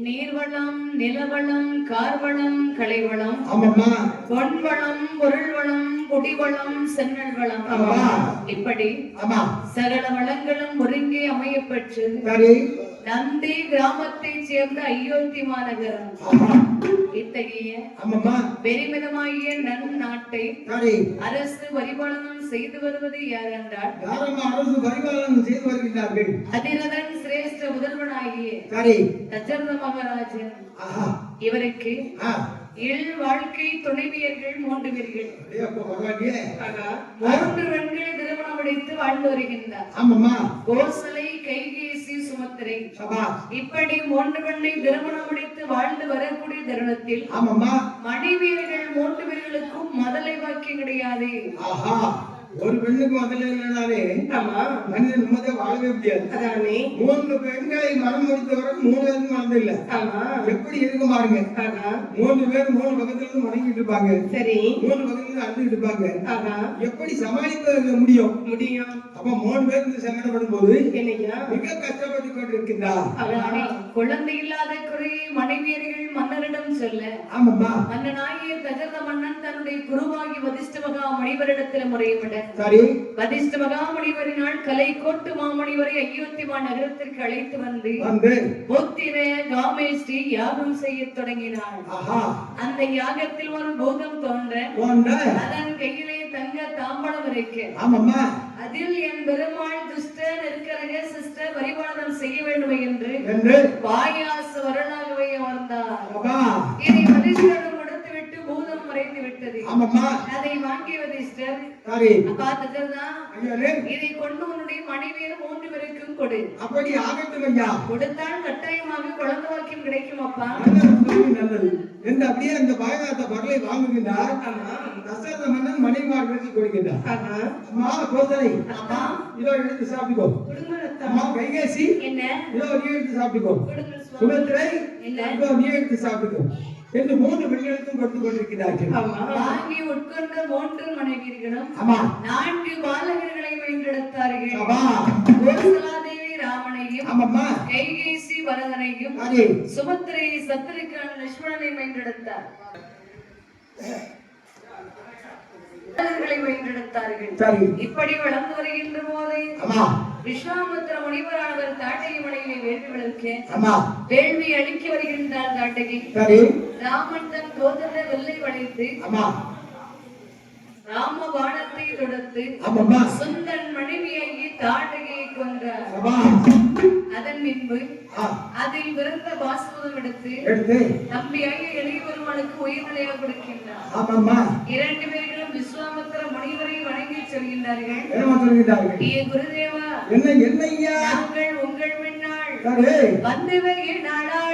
நீர்வளம், நிலவளம், கார்வளம், கலைவளம், பொன்வளம், பொருள் வளம், குடிவளம், சென்னல் வளம், இப்படி சகல வளங்களும் ஒருங்கே அமையப்பெற்று நந்தி கிராமத்தை சேர்ந்த அயோத்தி மாநகரம் இத்தகைய பெருமிதமாகிய நன்னாட்டை அரசு பரிபாலனம் செய்து வருவது யார் என்றால் அரசு பரிபாலனம் செய்து வருகிறார்கள். அதிரதன் சிரேஷ்ட முதல்வனாகிய தசரத மகாராஜன். இவருக்கு இல் வாழ்க்கை துணைவியர்கள் 3 பேர்கள். 3 பெண்களை திருமணம் முடித்து வாழ்ந்து வருகின்றார். கோசலை, கைகேசி, சுமத்திரை. இப்படி 3 பெண்ணை திருமணம் முடித்து வாழ்ந்து வரக்கூடிய தருணத்தில் மனைவியர்கள் 3 பேர்களுக்கும் மதலை வாக்கியம் கிடையாது. ஒரு பெண்ணுக்கு முதல்ல இல்லைனாலே மனிதன் நிம்மதியா வாழவே முடியாது. 3 பெண்களை மனம் முடித்தவரை 3 பேருக்கு மனது இல்ல. எப்படி இருக்கு பாருங்க. 3 பேர் 3 பக்கத்துல இருந்து வணங்கிட்டு இருப்பாங்க. சரி, 3 பக்கத்துல இருந்து அழுதுட்டு இருப்பாங்க. எப்படி சமாளிக்க முடியும்? அப்ப 3 பேர் இருந்து சங்கடப்படும் போது மிக கஷ்டப்பட்டு கொண்டு இருக்கின்றார். குழந்தை இல்லாத குறை மனைவியர்கள் மன்னரிடம் சொல்ல மன்னனாகிய தசரத மன்னன் தன்னுடைய குருவாகி வசிஷ்ட மகா முனிவரிடத்தில் முறையிட வசிஷ்ட மகா முனிவரினால் கலை கோட்டு மாமணிவரை அயோத்தி நகரத்திற்கு அழைத்து வந்து புத்திர காமேஷ்டி யாகம் செய்ய தொடங்கினார். அந்த யாகத்தில் ஒரு பூதம் தோன்ற அதன் கையிலே தங்க தாம்பலம் இருக்க அதில் என் பெருமாள் துஷ்ட நெருக்கரக சிஸ்டர் பரிபாலனம் செய்ய வேண்டும் என்று பாயாச வரலாகவே அமர்ந்தார். இதை வசிஷ்டரிடம் கொடுத்து விட்டு பூதம் மறைந்து விட்டது. அதை வாங்கிய வசிஷ்டர் இதை கொண்டு உன்னுடைய மனைவியர் 3 பேருக்கும் கொடு. அப்படி ஆகட்டும் ஐயா. கொடுத்தால் கட்டாயமாக குழந்தை வாக்கியம் கிடைக்கும் அப்பா. நல்லது என்று அப்படியே அந்த பாயாச பொருளை வாங்குகின்றார். தசரத மன்னன் மனைவிமார்களுக்கு கொடுக்கின்றார். அம்மா கோசலை, இதோ எடுத்து சாப்பிட்டுக்கோ. அம்மா கைகேசி, இதோ நீ எடுத்து சாப்பிட்டுக்கோ. சுமத்திரை, இதோ நீ எடுத்து சாப்பிட்டுக்கோ என்று 3 பெண்களுக்கும் கொடுத்து கொண்டிருக்கிறார்கள். வாங்கி உட்கொண்ட 3 மனைவியர்களும் 4 பாலகர்களை வென்றெடுத்தார்கள். கோசலாதேவி ராமனையும், கைகேசி பரதனையும், சுமத்திரை சத்ருகான் லட்சுமணனை வென்றெடுத்தார். இப்படி வளர்ந்து வருகின்ற போது விஸ்வாமித்திர முனிவரானவர் தாட்டகி மலையிலே வேள்வி வளர்க்க வேள்வி அளிக்க வருகின்றார். தாட்டகி ராமன் தன் கோதர வெள்ளை வளைத்து ராம பாணத்தை தொடுத்து சுந்தன் மனைவியாகி தாட்டகியை கொன்றார். அதன் பின்பு அதில் விருந்த பாசுபதம் எடுத்து தம்பியாகிய இளைய பெருமாளுக்கு உயிர் நிலையாக கொடுக்கின்றார். 2 பேர்களும் விஸ்வாமித்திர முனிவரை வணங்கி சொல்கின்றார்கள். குருதேவா, நாங்கள் உங்கள் முன்னால் வந்து நாடாட